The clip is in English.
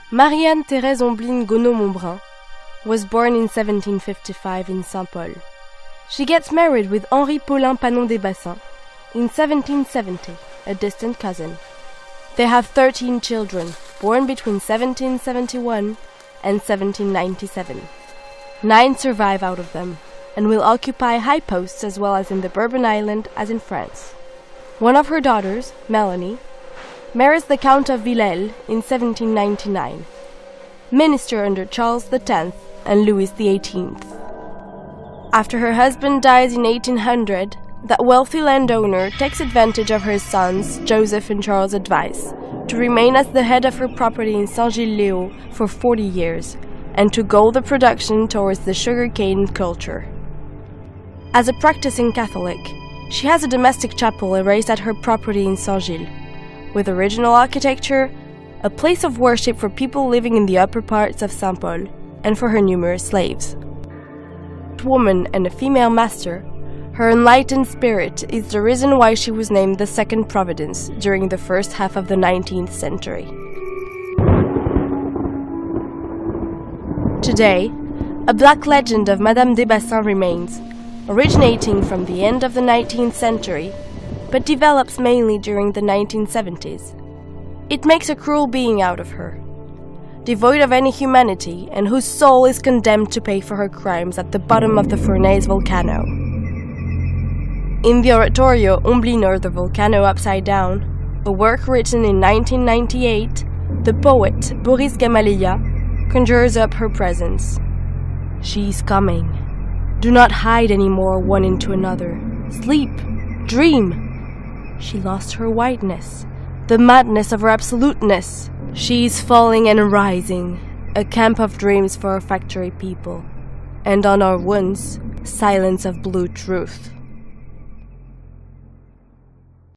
Marie-Anne Thérèse Ombline Gonneau-Montbrun was born in 1755 in Saint-Paul. She gets married with Henri Paulin Panon Desbassayns in 1770, a distant cousin. They have 13 children, born between 1771 and 1797. 9 survive out of them, and will occupy high posts as well as in the Bourbon Island as in France. One of her daughters, Melanie, marries the Count of Villèle in 1799, minister under Charles X and Louis XVIII. After her husband dies in 1800, that wealthy landowner takes advantage of her sons, Joseph and Charles' advice, to remain as the head of her property in Saint-Gilles-Léaux for 40 years, and to goal the production towards the sugarcane culture. As a practicing Catholic, she has a domestic chapel erased at her property in Saint-Gilles, with original architecture, a place of worship for people living in the upper parts of Saint-Paul, and for her numerous slaves. A woman and a female master, her enlightened spirit is the reason why she was named the Second Providence during the first half of the 19th century. Today, a black legend of Madame Desbassayns remains, originating from the end of the 19th century, but develops mainly during the 1970s. It makes a cruel being out of her, devoid of any humanity and whose soul is condemned to pay for her crimes at the bottom of the Fournaise volcano. In the oratorio Ombline or the Volcano Upside Down, a work written in 1998, the poet Boris Gamaleya conjures up her presence. She is coming. Do not hide anymore one into another. Sleep. Dream. She lost her whiteness, the madness of her absoluteness. She is falling and rising, a camp of dreams for our factory people. And on our wounds, silence of blue truth.